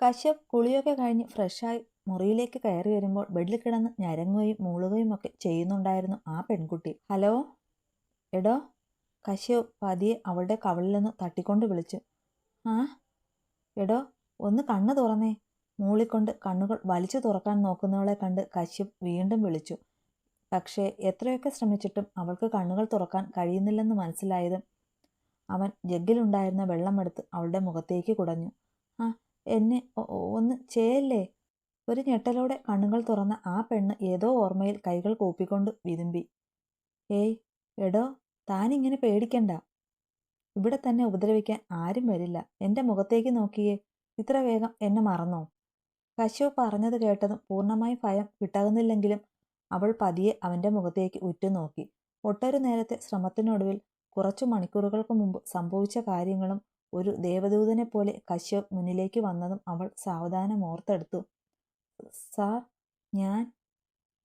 കശ്യപ് കുളിയൊക്കെ കഴിഞ്ഞ് ഫ്രഷായി മുറിയിലേക്ക് കയറി വരുമ്പോൾ ബെഡിൽ കിടന്ന് ഞരങ്ങുകയും മൂളുകയും ഒക്കെ ചെയ്യുന്നുണ്ടായിരുന്നു ആ പെൺകുട്ടി. ഹലോ എടോ. കശ്യപ് പതിയെ അവളുടെ കവിളിൽ നിന്ന് തട്ടിക്കൊണ്ട് വിളിച്ചു. ആ എടോ, ഒന്ന് കണ്ണു തുറന്നേ. മൂളിക്കൊണ്ട് കണ്ണുകൾ വലിച്ചു തുറക്കാൻ നോക്കുന്നവളെ കണ്ട് കശ്യപ് വീണ്ടും വിളിച്ചു. പക്ഷേ എത്രയൊക്കെ ശ്രമിച്ചിട്ടും അവൾക്ക് കണ്ണുകൾ തുറക്കാൻ കഴിയുന്നില്ലെന്ന് മനസ്സിലായതും അവൻ ജഗ്ഗിലുണ്ടായിരുന്ന വെള്ളമെടുത്ത് അവളുടെ മുഖത്തേക്ക് കുടഞ്ഞു. ആ എന്നെ ഒന്ന് ചെയ്യല്ലേ. ഒരു ഞെട്ടലോടെ കണ്ണുകൾ തുറന്ന ആ പെണ്ണ് ഏതോ ഓർമ്മയിൽ കൈകൾ കൂപ്പിക്കൊണ്ട് വിതുമ്പി. ഏയ് എടോ, താനിങ്ങനെ പേടിക്കണ്ട. ഇവിടെ തന്നെ ഉപദ്രവിക്കാൻ ആരും വരില്ല. എൻ്റെ മുഖത്തേക്ക് നോക്കിയേ. ഇത്ര വേഗം എന്നെ മറന്നോ? കശ്യപ് പറഞ്ഞത് കേട്ടതും പൂർണ്ണമായി ഭയം വിട്ടകുന്നില്ലെങ്കിലും അവൾ പതിയെ അവൻ്റെ മുഖത്തേക്ക് ഉറ്റുനോക്കി. ഒട്ടൊരു നേരത്തെ ശ്രമത്തിനൊടുവിൽ കുറച്ചു മണിക്കൂറുകൾക്ക് മുമ്പ് സംഭവിച്ച കാര്യങ്ങളും ഒരു ദേവദൂതനെ പോലെ കശ്യപ് മുന്നിലേക്ക് വന്നതും അവൾ സാവധാനം ഓർത്തെടുത്തു. സാർ, ഞാൻ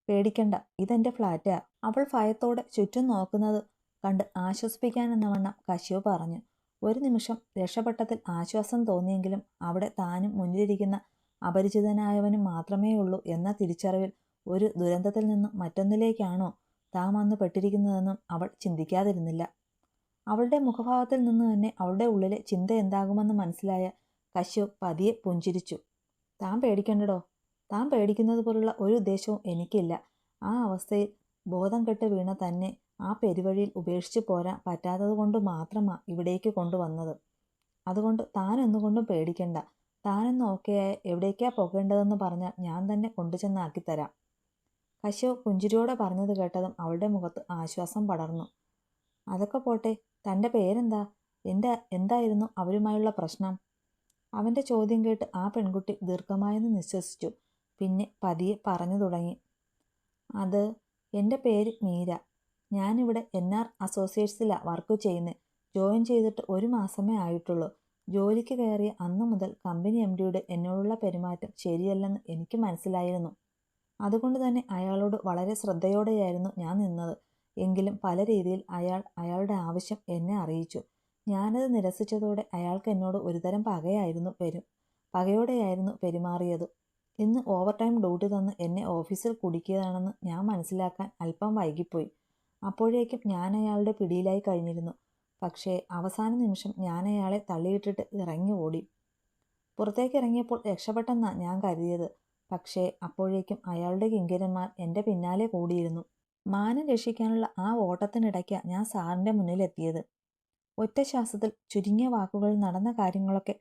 പേടിക്കണ്ട, ഇതെന്റെ ഫ്ലാറ്റാ. അവൾ ഭയത്തോടെ ചുറ്റും നോക്കുന്നത് കണ്ട് ആശ്വസിപ്പിക്കാനെന്ന വണ്ണം കശ്യപ് പറഞ്ഞു. ഒരു നിമിഷം രക്ഷപ്പെട്ടതിൽ ആശ്വാസം തോന്നിയെങ്കിലും അവിടെ താനും മുന്നിലിരിക്കുന്ന അപരിചിതനായവനും മാത്രമേ ഉള്ളൂ എന്ന തിരിച്ചറിവിൽ ഒരു ദുരന്തത്തിൽ നിന്നും മറ്റൊന്നിലേക്കാണോ താൻ വന്നു പെട്ടിരിക്കുന്നതെന്നും അവൾ ചിന്തിക്കാതിരുന്നില്ല. അവളുടെ മുഖഭാവത്തിൽ നിന്ന് തന്നെ അവളുടെ ഉള്ളിലെ ചിന്ത എന്താകുമെന്ന് മനസ്സിലായ കശ്യപ് പതിയെ പുഞ്ചിരിച്ചു. താൻ പേടിക്കണ്ടടോ. താൻ പേടിക്കുന്നത് പോലുള്ള ഒരു ഉദ്ദേശവും എനിക്കില്ല. ആ അവസ്ഥയിൽ ബോധം കെട്ട് വീണ തന്നെ ആ പെരുവഴിയിൽ ഉപേക്ഷിച്ചു പോരാൻ പറ്റാത്തത് കൊണ്ട് മാത്രമാണ് ഇവിടേക്ക് കൊണ്ടുവന്നത്. അതുകൊണ്ട് താൻ ഒന്നുകൊണ്ടും പേടിക്കണ്ട. താനൊന്ന് ഓക്കെയായ എവിടേക്കാ പോകേണ്ടതെന്ന് പറഞ്ഞാൽ ഞാൻ തന്നെ കൊണ്ടുചെന്നാക്കിത്തരാം. കശ്യപ് പുഞ്ചിരിയോടെ പറഞ്ഞത് കേട്ടതും അവളുടെ മുഖത്ത് ആശ്വാസം പടർന്നു. അതൊക്കെ പോട്ടെ, തൻ്റെ പേരെന്താ? എന്തായിരുന്നു അവരുമായുള്ള പ്രശ്നം? അവൻ്റെ ചോദ്യം കേട്ട് ആ പെൺകുട്ടി ദീർഘമായെന്ന് നിശ്വസിച്ചു. പിന്നെ പതിയെ പറഞ്ഞു തുടങ്ങി. അത്, എൻ്റെ പേര് മീര. ഞാനിവിടെ NR അസോസിയേറ്റ്സിലാണ് വർക്ക് ചെയ്യുന്നത്. ജോയിൻ ചെയ്തിട്ട് 1 മാസമേ ആയിട്ടുള്ളൂ. ജോലിക്ക് കയറിയ അന്നു മുതൽ കമ്പനി MDയുടെ എന്നോടുള്ള പെരുമാറ്റം ശരിയല്ലെന്ന് എനിക്ക് മനസ്സിലായിരുന്നു. അതുകൊണ്ട് തന്നെ അയാളോട് വളരെ ശ്രദ്ധയോടെയായിരുന്നു ഞാൻ നിന്നത്. എങ്കിലും പല രീതിയിൽ അയാളുടെ ആവശ്യം എന്നെ അറിയിച്ചു. ഞാനത് നിരസിച്ചതോടെ അയാൾക്ക് എന്നോട് ഒരുതരം പകയോടെയായിരുന്നു പെരുമാറിയത്. ഇന്ന് ഓവർ ടൈം ഡ്യൂട്ടി തന്ന് എന്നെ ഓഫീസിൽ കുടുക്കിയതാണെന്ന് ഞാൻ മനസ്സിലാക്കാൻ അല്പം വൈകിപ്പോയി. അപ്പോഴേക്കും ഞാൻ അയാളുടെ പിടിയിലായി കഴിഞ്ഞിരുന്നു. പക്ഷേ അവസാന നിമിഷം ഞാൻ അയാളെ തള്ളിയിട്ടിട്ട് ഇറങ്ങി ഓടി. പുറത്തേക്ക് ഇറങ്ങിയപ്പോൾ രക്ഷപ്പെട്ടെന്നാണ് ഞാൻ കരുതിയത്. പക്ഷേ അപ്പോഴേക്കും അയാളുടെ കിങ്കരന്മാർ എൻ്റെ പിന്നാലെ കൂടിയിരുന്നു. മാനം രക്ഷിക്കാനുള്ള ആ ഓട്ടത്തിനിടയ്ക്കാണ് ഞാൻ സാറിൻ്റെ മുന്നിലെത്തിയത്. ഒറ്റ ശ്വാസത്തിൽ ചുരുങ്ങിയ വാക്കുകളിൽ നടന്ന കാര്യങ്ങളൊക്കെ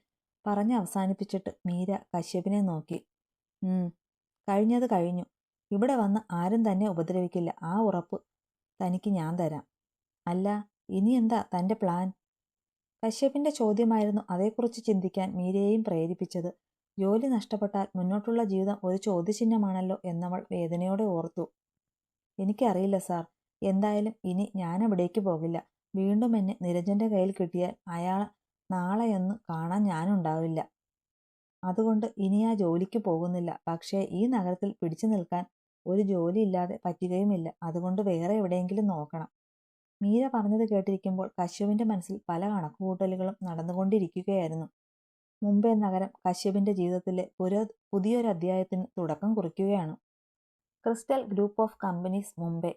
പറഞ്ഞ് അവസാനിപ്പിച്ചിട്ട് മീര കശ്യപിനെ നോക്കി. കഴിഞ്ഞത് കഴിഞ്ഞു. ഇവിടെ വന്ന് ആരും തന്നെ ഉപദ്രവിക്കില്ല. ആ ഉറപ്പ് തനിക്ക് ഞാൻ തരാം. അല്ല, ഇനി എന്താ തൻ്റെ പ്ലാൻ? കശ്യപിൻ്റെ ചോദ്യമായിരുന്നു അതേക്കുറിച്ച് ചിന്തിക്കാൻ മീരയെയും പ്രേരിപ്പിച്ചത്. ജോലി നഷ്ടപ്പെട്ടാൽ മുന്നോട്ടുള്ള ജീവിതം ഒരു ചോദ്യചിഹ്നമാണല്ലോ എന്നവൾ വേദനയോടെ ഓർത്തു. എനിക്കറിയില്ല സാർ. എന്തായാലും ഇനി ഞാനവിടേക്ക് പോകില്ല. വീണ്ടും എന്നെ നിരഞ്ജൻ്റെ കയ്യിൽ കിട്ടിയാൽ അയാൾ നാളെയൊന്ന് കാണാൻ ഞാനുണ്ടാവില്ല. അതുകൊണ്ട് ഇനി ആ ജോലിക്ക് പോകുന്നില്ല. പക്ഷേ ഈ നഗരത്തിൽ പിടിച്ചു നിൽക്കാൻ ഒരു ജോലി ഇല്ലാതെ പറ്റുകയുമില്ല. അതുകൊണ്ട് വേറെ എവിടെയെങ്കിലും നോക്കണം. മീര പറഞ്ഞത് കേട്ടിരിക്കുമ്പോൾ കശ്യപിൻ്റെ മനസ്സിൽ പല കണക്കുകൂട്ടലുകളും നടന്നുകൊണ്ടിരിക്കുകയായിരുന്നു. മുംബൈ നഗരം കശ്യപിൻ്റെ ജീവിതത്തിലെ പുതിയൊരു അധ്യായത്തിന് തുടക്കം കുറിക്കുകയാണ്. Crystal group of companies, Mumbai.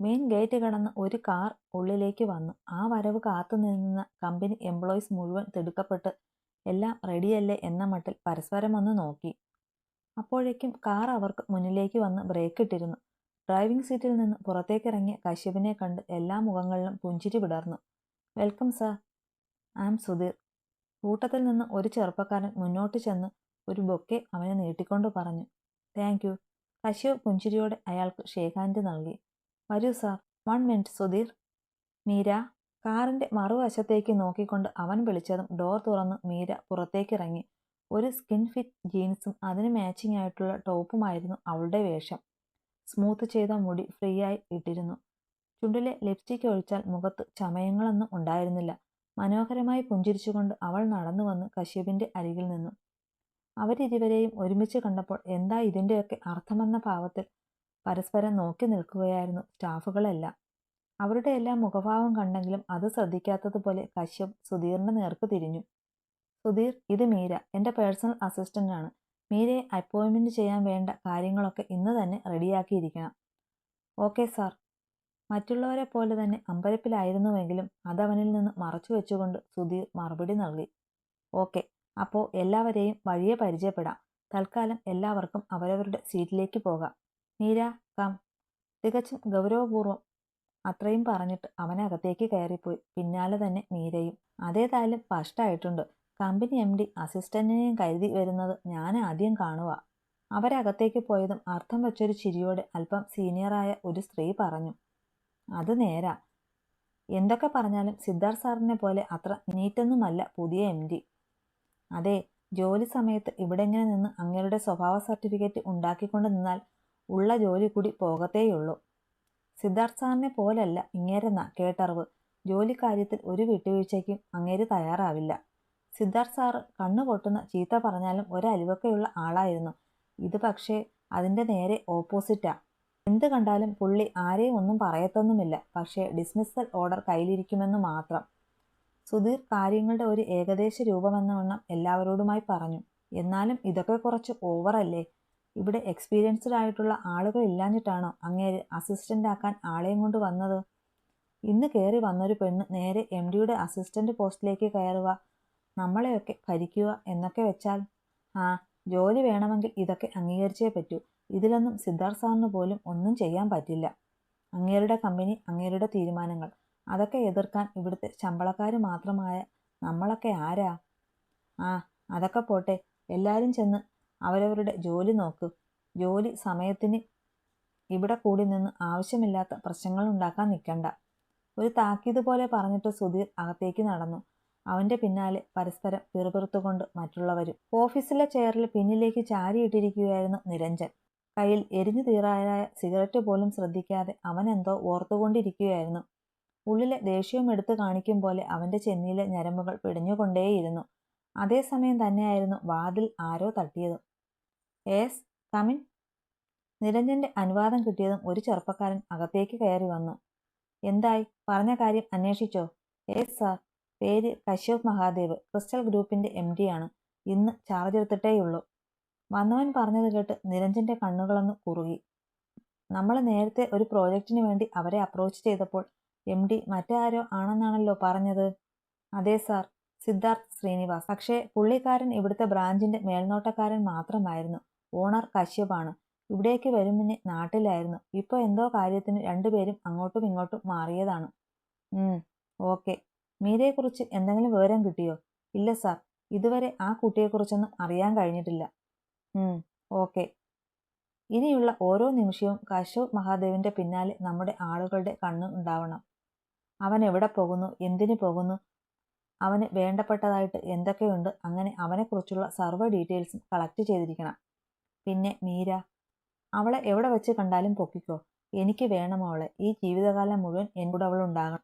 Main gate കടന്ന് ഒരു കാർ ഉള്ളിലേക്ക് വന്നു. ആ വരവ് കാത്തു നിന്ന കമ്പനി എംപ്ലോയീസ് മുഴുവൻ തിടുക്കപ്പെട്ട് എല്ലാം റെഡിയല്ലേ എന്ന മട്ടിൽ പരസ്പരം ഒന്ന് നോക്കി. അപ്പോഴേക്കും കാർ അവർക്ക് മുന്നിലേക്ക് വന്ന് ബ്രേക്ക് ഇട്ടിരുന്നു. ഡ്രൈവിംഗ് സീറ്റിൽ നിന്ന് പുറത്തേക്കിറങ്ങിയ കശ്യപിനെ കണ്ട് എല്ലാ മുഖങ്ങളിലും പുഞ്ചിരി വിടർന്നു. Welcome sir, I am Sudhir. കൂട്ടത്തിൽ നിന്ന് ഒരു ചെറുപ്പക്കാരൻ മുന്നോട്ട് ചെന്ന് ഒരു ബൊക്കെ അവന് നീട്ടിക്കൊണ്ട് പറഞ്ഞു. Thank you. കശ്യപ് പുഞ്ചിരിയോടെ അയാൾക്ക് ഷേക്ക് ഹാൻഡ് നൽകി. വരൂ സാർ. 1 മിനിറ്റ് സുധീർ. മീര. കാറിൻ്റെ മറുവശത്തേക്ക് നോക്കിക്കൊണ്ട് അവൻ വിളിച്ചതും ഡോർ തുറന്ന് മീര പുറത്തേക്കിറങ്ങി. ഒരു സ്കിൻ ഫിറ്റ് ജീൻസും അതിന് മാച്ചിങ് ആയിട്ടുള്ള ടോപ്പുമായിരുന്നു അവളുടെ വേഷം. സ്മൂത്ത് ചെയ്ത മുടി ഫ്രീ ആയി ഇട്ടിരുന്നു. ചുണ്ടിലെ ലിപ്സ്റ്റിക് ഒഴിച്ചാൽ മുഖത്ത് ചമയങ്ങളൊന്നും ഉണ്ടായിരുന്നില്ല. മനോഹരമായി പുഞ്ചിരിച്ചുകൊണ്ട് അവൾ നടന്നു വന്ന് കശ്യപിൻ്റെ അരികിൽ നിന്നു. അവരിരുവരെയും ഒരുമിച്ച് കണ്ടപ്പോൾ എന്താ ഇതിൻ്റെയൊക്കെ അർത്ഥമെന്ന ഭാവത്തിൽ പരസ്പരം നോക്കി നിൽക്കുകയായിരുന്നു സ്റ്റാഫുകളെല്ലാം. അവരുടെ എല്ലാം മുഖഭാവം കണ്ടെങ്കിലും അത് ശ്രദ്ധിക്കാത്തതുപോലെ കശ്യപ് സുധീറിന്റെ നേർക്ക് തിരിഞ്ഞു. സുധീർ, ഇത് മീര, എൻ്റെ പേഴ്സണൽ അസിസ്റ്റൻ്റാണ്. മീരയെ അപ്പോയിൻമെൻറ്റ് ചെയ്യാൻ വേണ്ട കാര്യങ്ങളൊക്കെ ഇന്ന് തന്നെ റെഡിയാക്കിയിരിക്കണം. Okay sir. മറ്റുള്ളവരെ പോലെ തന്നെ അമ്പരപ്പിലായിരുന്നുവെങ്കിലും അതവനിൽ നിന്ന് മറച്ചു വെച്ചുകൊണ്ട് സുധീർ മറുപടി നൽകി. ഓക്കെ, അപ്പോൾ എല്ലാവരെയും വഴിയെ പരിചയപ്പെടാം. തൽക്കാലം എല്ലാവർക്കും അവരവരുടെ സീറ്റിലേക്ക് പോകാം. മീര, കം. തികച്ചും ഗൗരവപൂർവ്വം അത്രയും പറഞ്ഞിട്ട് അവനകത്തേക്ക് കയറിപ്പോയി. പിന്നാലെ തന്നെ മീരയും. അതേതായാലും ഫസ്റ്റായിട്ടുണ്ട്. കമ്പനി MD അസിസ്റ്റന്റിനെയും കരുതി വരുന്നത് ഞാൻ ആദ്യം കാണുക. അവരകത്തേക്ക് പോയതും അർത്ഥം വെച്ചൊരു ചിരിയോടെ അല്പം സീനിയറായ ഒരു സ്ത്രീ പറഞ്ഞു. അത് നേരാ. എന്തൊക്കെ പറഞ്ഞാലും സിദ്ധാർത്ഥ് സാറിനെ പോലെ അത്ര നീറ്റൊന്നുമല്ല പുതിയ MD. അതെ, ജോലി സമയത്ത് ഇവിടെങ്ങനെ നിന്ന് അങ്ങേരുടെ സ്വഭാവ സർട്ടിഫിക്കറ്റ് ഉണ്ടാക്കിക്കൊണ്ട് നിന്നാൽ ഉള്ള ജോലി കൂടി പോകത്തേയുള്ളൂ. സിദ്ധാർത്ഥ് സാറിനെ പോലല്ല ഇങ്ങേരെന്ന കേട്ടറിവ്. ജോലിക്കാര്യത്തിൽ ഒരു വിട്ടുവീഴ്ചയ്ക്കും അങ്ങേര് തയ്യാറാവില്ല. സിദ്ധാർത്ഥ് സാറ് കണ്ണു പൊട്ടുന്ന ചീത്ത പറഞ്ഞാലും ഒരലിവൊക്കെയുള്ള ആളായിരുന്നു. ഇത് പക്ഷേ അതിൻ്റെ നേരെ ഓപ്പോസിറ്റാ. എന്ത് കണ്ടാലും പുള്ളി ആരെയും ഒന്നും പറയത്തൊന്നുമില്ല. പക്ഷേ ഡിസ്മിസൽ ഓർഡർ കയ്യിലിരിക്കുമെന്ന് മാത്രം. സുധീർ കാര്യങ്ങളുടെ ഒരു ഏകദേശ രൂപമെന്നവണ്ണം എല്ലാവരോടുമായി പറഞ്ഞു. എന്നാലും ഇതൊക്കെ കുറച്ച് ഓവറല്ലേ? ഇവിടെ എക്സ്പീരിയൻസ്ഡ് ആയിട്ടുള്ള ആളുകൾ ഇല്ലാഞ്ഞിട്ടാണോ അങ്ങേര് അസിസ്റ്റൻ്റ് ആക്കാൻ ആളെയും കൊണ്ട് വന്നത്? ഇന്ന് കയറി വന്നൊരു പെണ്ണ് നേരെ MDയുടെ അസിസ്റ്റൻ്റ് പോസ്റ്റിലേക്ക് കയറുക, നമ്മളെയൊക്കെ ഭരിക്കുക എന്നൊക്കെ വെച്ചാൽ, ആ, ജോലി വേണമെങ്കിൽ ഇതൊക്കെ അംഗീകരിച്ചേ പറ്റൂ. ഇതിലൊന്നും സിദ്ധാർത്ഥ് സാറിന് പോലും ഒന്നും ചെയ്യാൻ പറ്റില്ല. അങ്ങേരുടെ കമ്പനി, അങ്ങേരുടെ തീരുമാനങ്ങൾ, അതൊക്കെ എതിർക്കാൻ ഇവിടുത്തെ ശമ്പളക്കാർ മാത്രമായ നമ്മളൊക്കെ ആരാ? ആ, അതൊക്കെ പോട്ടെ. എല്ലാവരും ചെന്ന് അവരവരുടെ ജോലി നോക്ക്. ജോലി സമയത്തിന് ഇവിടെ കൂടി നിന്ന് ആവശ്യമില്ലാത്ത പ്രശ്നങ്ങൾ ഉണ്ടാക്കാൻ നിൽക്കണ്ട. ഒരു താക്കീത് പോലെ പറഞ്ഞിട്ട് സുധീർ അകത്തേക്ക് നടന്നു. അവൻ്റെ പിന്നാലെ പരസ്പരം പിറുപിറുത്തുകൊണ്ട് മറ്റുള്ളവരും. ഓഫീസിലെ ചെയറിൽ പിന്നിലേക്ക് ചാരിയിട്ടിരിക്കുകയായിരുന്നു നിരഞ്ജൻ. കയ്യിൽ എരിഞ്ഞു തീറായ സിഗരറ്റ് പോലും ശ്രദ്ധിക്കാതെ അവനെന്തോ ഓർത്തുകൊണ്ടിരിക്കുകയായിരുന്നു. ഉള്ളിലെ ദേഷ്യവും എടുത്തു കാണിക്കും പോലെ അവൻ്റെ ചെന്നിയിലെ ഞരമ്പുകൾ പിടഞ്ഞുകൊണ്ടേയിരുന്നു. അതേസമയം തന്നെയായിരുന്നു വാതിൽ ആരോ തട്ടിയത്. Yes, come in. നിരഞ്ജന്റെ അനുവാദം കിട്ടിയതും ഒരു ചെറുപ്പക്കാരൻ അകത്തേക്ക് കയറി വന്നു. എന്തായി? പറഞ്ഞ കാര്യം അന്വേഷിച്ചോ? Yes sir. പേര് കശ്യപ് മഹാദേവ്, ക്രിസ്റ്റൽ ഗ്രൂപ്പിന്റെ MD ആണ്. ഇന്ന് ചാർജ് എടുത്തിട്ടേയുള്ളൂ. വന്നവൻ പറഞ്ഞത് കേട്ട് നിരഞ്ജന്റെ കണ്ണുകളൊന്ന് കുറുകി. നമ്മൾ നേരത്തെ ഒരു പ്രോജക്റ്റിന് വേണ്ടി അവരെ അപ്രോച്ച് ചെയ്തപ്പോൾ MD മറ്റാരോ ആണെന്നാണല്ലോ പറഞ്ഞത്? അതെ സാർ, സിദ്ധാർത്ഥ് ശ്രീനിവാസ്. പക്ഷേ പുള്ളിക്കാരൻ ഇവിടുത്തെ ബ്രാഞ്ചിന്റെ മേൽനോട്ടക്കാരൻ മാത്രമായിരുന്നു. ഓണർ കശ്യപാണ്. ഇവിടേക്ക് വരും മുന്നേ നാട്ടിലായിരുന്നു. ഇപ്പോൾ എന്തോ കാര്യത്തിന് രണ്ടുപേരും അങ്ങോട്ടും ഇങ്ങോട്ടും മാറിയതാണ്. ഓക്കെ. മീരയെക്കുറിച്ച് എന്തെങ്കിലും വിവരം കിട്ടിയോ? ഇല്ല സാർ, ഇതുവരെ ആ കുട്ടിയെക്കുറിച്ചൊന്നും അറിയാൻ കഴിഞ്ഞിട്ടില്ല. ഓക്കെ. ഇനിയുള്ള ഓരോ നിമിഷവും കശ്യപ് മഹാദേവിന്റെ പിന്നാലെ നമ്മുടെ ആളുകളുടെ കണ്ണ് ഉണ്ടാവണം. അവൻ എവിടെ പോകുന്നു, എന്തിനു പോകുന്നു, അവന് വേണ്ടപ്പെട്ടതായിട്ട് എന്തൊക്കെയുണ്ട്, അങ്ങനെ അവനെക്കുറിച്ചുള്ള സർവ്വ ഡീറ്റെയിൽസും കളക്ട് ചെയ്തിരിക്കണം. പിന്നെ മീര, അവളെ എവിടെ വെച്ച് കണ്ടാലും പൊക്കിക്കോ. എനിക്ക് വേണം അവളെ. ഈ ജീവിതകാലം മുഴുവൻ എന്നോട് അവളുണ്ടാകണം.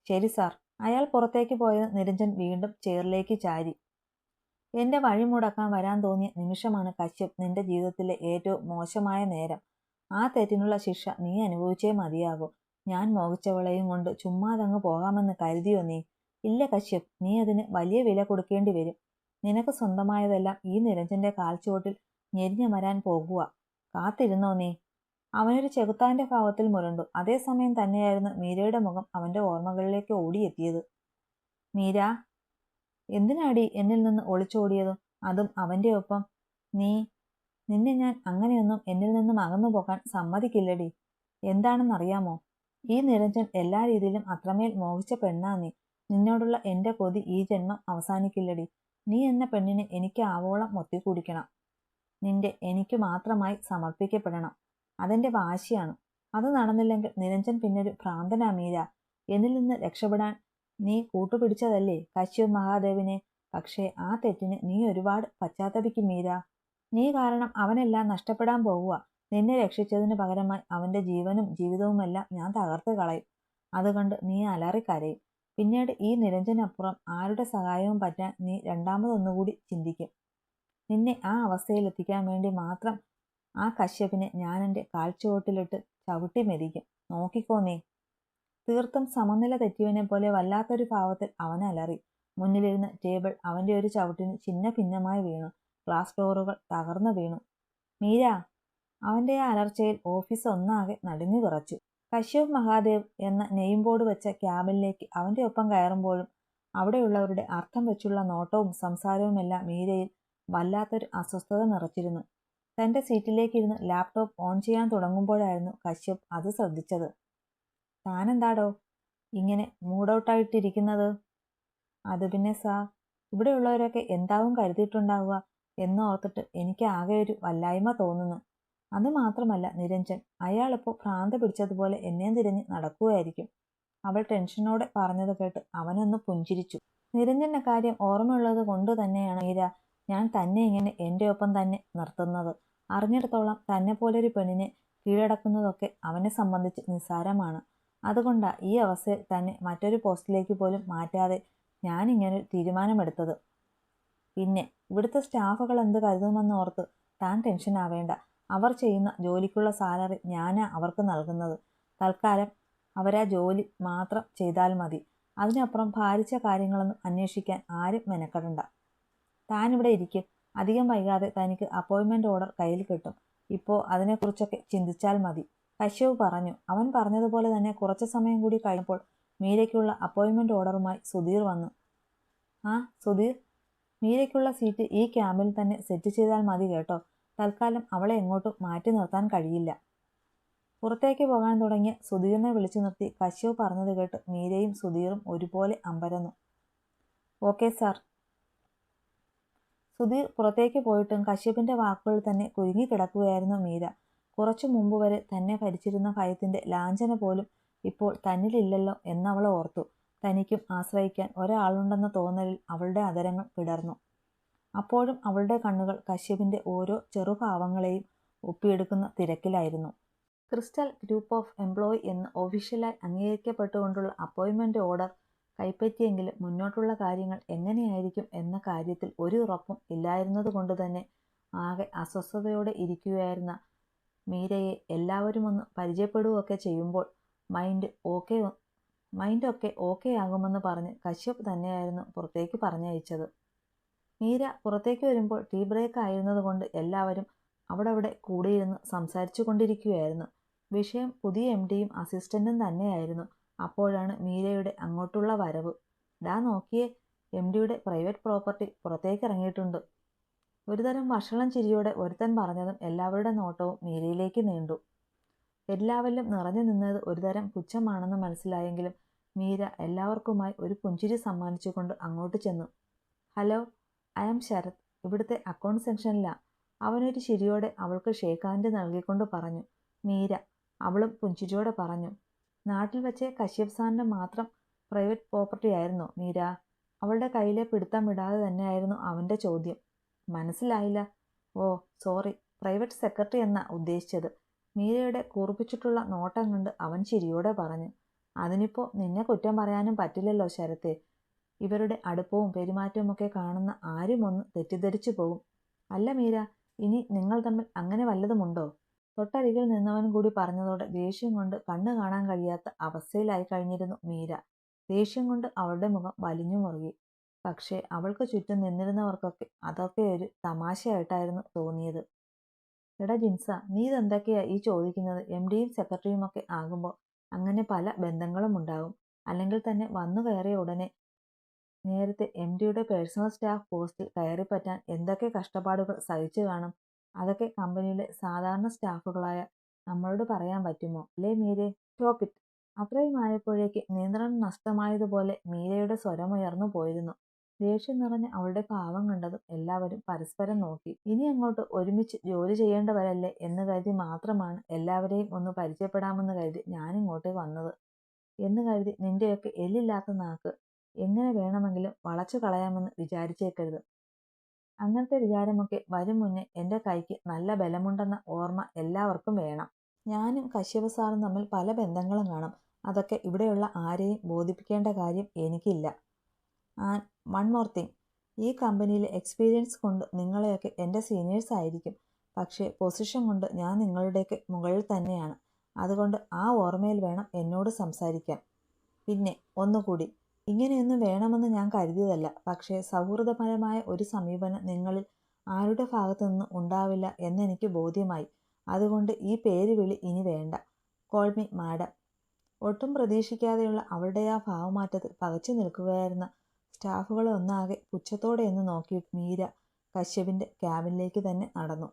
ശരി സാർ. അയാൾ പുറത്തേക്ക് പോയത് നിരഞ്ജൻ വീണ്ടും ചെയറിലേക്ക് ചാരി. എന്റെ വഴി മുടക്കാൻ വരാൻ തോന്നിയ നിമിഷമാണ് കശ്യപ് നിന്റെ ജീവിതത്തിലെ ഏറ്റവും മോശമായ നേരം. ആ തെറ്റിനുള്ള ശിക്ഷ നീ അനുഭവിച്ചേ മതിയാകൂ. ഞാൻ മോഹിച്ചവളെയും കൊണ്ട് ചുമ്മാതങ്ങ് പോകാമെന്ന് കരുതിയോ നീ? ഇല്ല കശ്യപ്, നീ അതിന് വലിയ വില കൊടുക്കേണ്ടി വരും. നിനക്ക് സ്വന്തമായതെല്ലാം ഈ നിരഞ്ജന്റെ കാൽച്ചുവട്ടിൽ ഞെരിഞ്ഞമരാൻ പോകുക. കാത്തിരുന്നോ നീ? അവനൊരു ചെകുത്താന്റെ ഭാവത്തിൽ മുരണ്ടു. അതേസമയം തന്നെയായിരുന്നു മീരയുടെ മുഖം അവന്റെ ഓർമ്മകളിലേക്ക് ഓടിയെത്തിയത്. മീര, എന്തിനാടി എന്നിൽ നിന്ന് ഒളിച്ചോടിയത്? അതും അവന്റെ ഒപ്പം. നിന്നെ ഞാൻ അങ്ങനെയൊന്നും എന്നിൽ നിന്നും അകന്നു പോകാൻ സമ്മതിക്കില്ലടി. എന്താണെന്നറിയാമോ? ഈ നിരഞ്ജൻ എല്ലാ രീതിയിലും അത്രമേൽ മോഹിച്ച പെണ്ണാ നീ. നിന്നോടുള്ള എന്റെ കൊതി ഈ ജന്മം അവസാനിക്കില്ലടി. നീ എന്ന പെണ്ണിനെ എനിക്ക് ആവോളം ഒത്തിക്കുടിക്കണം. എനിക്ക് മാത്രമായി സമർപ്പിക്കപ്പെടണം. അതെന്റെ വാശിയാണ്. അത് നടന്നില്ലെങ്കിൽ നിരഞ്ജൻ പിന്നൊരു ഭ്രാന്തനാ മീര. എന്നിൽ നിന്ന് രക്ഷപ്പെടാൻ നീ കൂട്ടുപിടിച്ചതല്ലേ കശ്യപ് മഹാദേവിനെ? പക്ഷേ ആ തെറ്റിന് നീ ഒരുപാട് പശ്ചാത്തപിക്കും മീര. നീ കാരണം അവനെല്ലാം നഷ്ടപ്പെടാൻ പോകുക. നിന്നെ രക്ഷിച്ചതിന് പകരമായി അവന്റെ ജീവനും ജീവിതവുമെല്ലാം ഞാൻ തകർത്ത് കളയും. അതുകൊണ്ട് നീ അലറിക്കരയും. പിന്നീട് ഈ നിരഞ്ജനപ്പുറം ആരുടെ സഹായവും പറ്റാൻ നീ രണ്ടാമതൊന്നുകൂടി ചിന്തിക്കും. നിന്നെ ആ അവസ്ഥയിലെത്തിക്കാൻ വേണ്ടി മാത്രം ആ കശ്യപിനെ ഞാൻ എൻ്റെ കാൽച്ചുവട്ടിലിട്ട് ചവിട്ടി മെതിക്കും. നോക്കിക്കോ നീ. തീർത്തും സമനില തെറ്റിയവനെ പോലെ വല്ലാത്തൊരു ഭാവത്തിൽ അവൻ അലറി. മുന്നിലിരുന്ന ടേബിൾ അവൻ്റെ ഒരു ചവിട്ടിന് ചിന്ന ഭിന്നമായി വീണു. ഗ്ലാസ് ഡോറുകൾ തകർന്നു വീണു. മീര! അവൻ്റെ ആ അലർച്ചയിൽ ഓഫീസ് ഒന്നാകെ നടുങ്ങി വിറച്ചു. കശ്യപ് മഹാദേവ് എന്ന നെയിം ബോർഡ് വെച്ച ക്യാബിനിലേക്ക് അവൻ്റെ ഒപ്പം കയറുമ്പോഴും അവിടെയുള്ളവരുടെ അർത്ഥം വെച്ചുള്ള നോട്ടവും സംസാരവുമെല്ലാം മീരയിൽ വല്ലാത്തൊരു അസ്വസ്ഥത നിറച്ചിരുന്നു. തൻ്റെ സീറ്റിലേക്കിരുന്ന് ലാപ്ടോപ്പ് ഓൺ ചെയ്യാൻ തുടങ്ങുമ്പോഴായിരുന്നു കശ്യപ് അത് ശ്രദ്ധിച്ചത്. താനെന്താടോ ഇങ്ങനെ മൂഡൌട്ടായിട്ടിരിക്കുന്നത്? അത് പിന്നെ സാർ, ഇവിടെയുള്ളവരൊക്കെ എന്താവും കരുതിയിട്ടുണ്ടാവുക എന്നോർത്തിട്ട് എനിക്ക് ആകെ ഒരു വല്ലായ്മ തോന്നുന്നു. അത് മാത്രമല്ല നിരഞ്ജൻ, അയാളിപ്പോൾ ഭ്രാന്ത് പിടിച്ചതുപോലെ എന്നെ തിരഞ്ഞ് നടക്കുകയായിരിക്കും. അവൾ ടെൻഷനോടെ പറഞ്ഞത് കേട്ട് അവനൊന്ന് പുഞ്ചിരിച്ചു. നിരഞ്ജന്റെ കാര്യം ഓർമ്മയുള്ളത് കൊണ്ട് തന്നെയാണ് മീര ഞാൻ തന്നെ ഇങ്ങനെ എൻ്റെ ഒപ്പം തന്നെ നിർത്തുന്നത്. അറിഞ്ഞിടത്തോളം തന്നെ പോലൊരു പെണ്ണിനെ കീഴടക്കുന്നതൊക്കെ അവനെ സംബന്ധിച്ച് നിസ്സാരമാണ്. അതുകൊണ്ടാ ഈ അവസ്ഥയിൽ തന്നെ മറ്റൊരു പോസ്റ്റിലേക്ക് പോലും മാറ്റാതെ ഞാനിങ്ങനൊരു തീരുമാനമെടുത്തത്. പിന്നെ ഇവിടുത്തെ സ്റ്റാഫുകൾ എന്ത് കരുതുമെന്ന് ഓർത്ത് താൻ ടെൻഷൻ ആവേണ്ട. അവർ ചെയ്യുന്ന ജോലിക്കുള്ള സാലറി ഞാനാ അവർക്ക് നൽകുന്നത്. തൽക്കാലം അവരാ ജോലി മാത്രം ചെയ്താൽ മതി. അതിനപ്പുറം ഭാരിച്ച കാര്യങ്ങളൊന്നും അന്വേഷിക്കാൻ ആരും മെനക്കെടണ്ട. താനിവിടെ ഇരിക്കും. അധികം വൈകാതെ തനിക്ക് അപ്പോയിൻമെൻ്റ് ഓർഡർ കയ്യിൽ കിട്ടും. ഇപ്പോൾ അതിനെക്കുറിച്ചൊക്കെ ചിന്തിച്ചാൽ മതി, കശ്യപ് പറഞ്ഞു. അവൻ പറഞ്ഞതുപോലെ തന്നെ കുറച്ച് സമയം കൂടി കഴിഞ്ഞപ്പോൾ മീരയ്ക്കുള്ള അപ്പോയിൻമെൻ്റ് ഓർഡറുമായി സുധീർ വന്നു. ആ സുധീർ, മീരയ്ക്കുള്ള സീറ്റ് ഈ ക്യാമ്പിൽ തന്നെ സെറ്റ് ചെയ്താൽ മതി കേട്ടോ. തൽക്കാലം അവളെ എങ്ങോട്ടും മാറ്റി നിർത്താൻ കഴിയില്ല. പുറത്തേക്ക് പോകാൻ തുടങ്ങിയ സുധീറിനെ വിളിച്ചു നിർത്തി കശ്യപ് പറഞ്ഞത് കേട്ട് മീരയും സുധീറും ഒരുപോലെ അമ്പരന്നു. Okay sir. സുധീർ പുറത്തേക്ക് പോയിട്ടും കശ്യപിന്റെ വാക്കുകളിൽ തന്നെ കുരുങ്ങിക്കിടക്കുകയായിരുന്നു മീര. കുറച്ചു മുമ്പ് വരെ തന്നെ ഭരിച്ചിരുന്ന ഭയത്തിന്റെ ലാഞ്ചന പോലും ഇപ്പോൾ തന്നിലില്ലല്ലോ എന്നവൾ ഓർത്തു. തനിക്കും ആശ്രയിക്കാൻ ഒരാളുണ്ടെന്ന തോന്നലിൽ അവളുടെ അധരങ്ങൾ പിടർന്നു. അപ്പോഴും അവളുടെ കണ്ണുകൾ കശ്യപിന്റെ ഓരോ ചെറുഭാവങ്ങളെയും ഒപ്പിയെടുക്കുന്ന തിരക്കിലായിരുന്നു. ക്രിസ്റ്റൽ ഗ്രൂപ്പ് ഓഫ് എംപ്ലോയി എന്ന് ഒഫീഷ്യലായി അംഗീകരിക്കപ്പെട്ടുകൊണ്ടുള്ള അപ്പോയിൻമെൻ്റ് ഓർഡർ കൈപ്പറ്റിയെങ്കിലും മുന്നോട്ടുള്ള കാര്യങ്ങൾ എങ്ങനെയായിരിക്കും എന്ന കാര്യത്തിൽ ഒരു ഉറപ്പും ഇല്ലായിരുന്നതുകൊണ്ട് തന്നെ ആകെ അസ്വസ്ഥതയോടെ ഇരിക്കുകയായിരുന്ന മീരയെ എല്ലാവരും ഒന്ന് പരിചയപ്പെടുകയൊക്കെ ചെയ്യുമ്പോൾ മൈൻഡൊക്കെ ഓക്കെ ആകുമെന്ന് പറഞ്ഞ് കശ്യപ് തന്നെയായിരുന്നു പുറത്തേക്ക് പറഞ്ഞയച്ചത്. മീര പുറത്തേക്ക് വരുമ്പോൾ ടീ ബ്രേക്ക് ആയിരുന്നതുകൊണ്ട് എല്ലാവരും അവിടെ കൂടിയിരുന്ന് സംസാരിച്ചു കൊണ്ടിരിക്കുകയായിരുന്നു. വിഷയം പുതിയ MDയും അസിസ്റ്റന്റും തന്നെയായിരുന്നു. അപ്പോഴാണ് മീരയുടെ അങ്ങോട്ടുള്ള വരവ്. ഡാ നോക്കിയേ, MDയുടെ പ്രൈവറ്റ് പ്രോപ്പർട്ടി പുറത്തേക്ക് ഇറങ്ങിയിട്ടുണ്ട്. ഒരുതരം വഷളം ചിരിയോടെ ഒരുത്തൻ പറഞ്ഞതും എല്ലാവരുടെ നോട്ടവും മീരയിലേക്ക് നീണ്ടു. എല്ലാവരിലും നിറഞ്ഞു നിന്നത് ഒരുതരം പുച്ഛമാണെന്ന് മനസ്സിലായെങ്കിലും മീര എല്ലാവർക്കുമായി ഒരു പുഞ്ചിരി സമ്മാനിച്ചുകൊണ്ട് അങ്ങോട്ട് ചെന്നു. ഹലോ, ഐ ആം ശരത്, ഇവിടുത്തെ അക്കൗണ്ട് സെക്ഷനിലാ. അവനൊരു ചിരിയോടെ അവൾക്ക് ഷേക്ക് ഹാൻഡ് നൽകിക്കൊണ്ട് പറഞ്ഞു. മീര അവളും പുഞ്ചിരിയോടെ പറഞ്ഞു. നാട്ടിൽ വെച്ച് കശ്യപ് സാറിൻ്റെ മാത്രം പ്രൈവറ്റ് പ്രോപ്പർട്ടി ആയിരുന്നോ മീര? അവളുടെ കയ്യിലെ പിടുത്തം വിടാതെ തന്നെയായിരുന്നു അവൻ്റെ ചോദ്യം. മനസ്സിലായില്ല. ഓ സോറി, പ്രൈവറ്റ് സെക്രട്ടറി എന്നാ ഉദ്ദേശിച്ചത്. മീരയുടെ കൂർപ്പിച്ചിട്ടുള്ള നോട്ടം കണ്ട് അവൻ ചിരിയോടെ പറഞ്ഞു. അതിനിപ്പോൾ നിന്നെ കുറ്റം പറയാനും പറ്റില്ലല്ലോ ശരത്തെ. ഇവരുടെ അടുപ്പവും പെരുമാറ്റവും ഒക്കെ കാണുന്ന ആരും ഒന്ന് തെറ്റിദ്ധരിച്ചു പോകും. അല്ല മീര, ഇനി നിങ്ങൾ തമ്മിൽ അങ്ങനെ വല്ലതുമുണ്ടോ? തൊട്ടരികിൽ നിന്നവൻ കൂടി പറഞ്ഞതോടെ ദേഷ്യം കൊണ്ട് കണ്ണു കാണാൻ കഴിയാത്ത അവസ്ഥയിലായി കഴിഞ്ഞിരുന്നു മീര. ദേഷ്യം കൊണ്ട് അവളുടെ മുഖം വലിഞ്ഞു മുറുകി. പക്ഷേ അവൾക്ക് ചുറ്റും നിന്നിരുന്നവർക്കൊക്കെ അതൊക്കെ ഒരു തമാശയായിട്ടായിരുന്നു തോന്നിയത്. എടാ ജിൻസ, നീ ഇതെന്തൊക്കെയാ ഈ ചോദിക്കുന്നത്? MDയും സെക്രട്ടറിയും ഒക്കെ ആകുമ്പോൾ അങ്ങനെ പല ബന്ധങ്ങളും ഉണ്ടാകും. അല്ലെങ്കിൽ തന്നെ വന്നു കയറിയ ഉടനെ നേരത്തെ MDയുടെ പേഴ്സണൽ സ്റ്റാഫ് പോസ്റ്റിൽ കയറിപ്പറ്റാൻ എന്തൊക്കെ കഷ്ടപ്പാടുകൾ സഹിച്ചു കാണും. അതൊക്കെ കമ്പനിയിലെ സാധാരണ സ്റ്റാഫുകളായ നമ്മളോട് പറയാൻ പറ്റുമോ? അല്ലേ മീരെ? Stop it. അത്രയും ആയപ്പോഴേക്ക് നിയന്ത്രണം നഷ്ടമായതുപോലെ മീരയുടെ സ്വരമുയർന്നു പോയിരുന്നു. ദേഷ്യം നിറഞ്ഞ അവളുടെ ഭാവം കണ്ടതും എല്ലാവരും പരസ്പരം നോക്കി. ഇനി അങ്ങോട്ട് ഒരുമിച്ച് ജോലി ചെയ്യേണ്ടവരല്ലേ എന്ന് കരുതി മാത്രമാണ് എല്ലാവരെയും ഒന്ന് പരിചയപ്പെടാമെന്ന് കരുതി ഞാനിങ്ങോട്ട് വന്നത്. എന്ന് കരുതി നിന്റെയൊക്കെ എല്ലില്ലാത്ത നാക്ക് എങ്ങനെ വേണമെങ്കിലും വളച്ചു കളയാമെന്ന് വിചാരിച്ചേക്കരുത്. അങ്ങനത്തെ വിചാരമൊക്കെ വരും മുന്നേ എൻ്റെ കൈക്ക് നല്ല ബലമുണ്ടെന്ന ഓർമ്മ എല്ലാവർക്കും വേണം. ഞാനും കശ്യപ സാറും തമ്മിൽ പല ബന്ധങ്ങളും കാണും. അതൊക്കെ ഇവിടെയുള്ള ആരെയും ബോധിപ്പിക്കേണ്ട കാര്യം എനിക്കില്ല. ആൻഡ് വൺ മോർ തിങ്, ഈ കമ്പനിയിലെ എക്സ്പീരിയൻസ് കൊണ്ട് നിങ്ങളെയൊക്കെ എൻ്റെ സീനിയേഴ്സ് ആയിരിക്കും. പക്ഷേ പൊസിഷൻ കൊണ്ട് ഞാൻ നിങ്ങളുടെയൊക്കെ മുകളിൽ തന്നെയാണ്. അതുകൊണ്ട് ആ ഓർമ്മയിൽ വേണം എന്നോട് സംസാരിക്കാൻ. പിന്നെ ഒന്നുകൂടി, ഇങ്ങനെയൊന്നും വേണമെന്ന് ഞാൻ കരുതിയതല്ല. പക്ഷേ സൗഹൃദപരമായ ഒരു സമീപനം നിങ്ങളിൽ ആരുടെ ഭാഗത്തു നിന്നും ഉണ്ടാവില്ല എന്നെനിക്ക് ബോധ്യമായി. അതുകൊണ്ട് ഈ പേര് വിളി ഇനി വേണ്ട. Call me madam. ഒട്ടും പ്രതീക്ഷിക്കാതെയുള്ള അവളുടെ ആ ഭാവമാറ്റത്തിൽ പകച്ചു നിൽക്കുകയായിരുന്ന സ്റ്റാഫുകളെ ഒന്നാകെ പുച്ഛത്തോടെ എന്ന് നോക്കി മീര കശ്യപിന്റെ ക്യാബിനിലേക്ക് തന്നെ നടന്നു.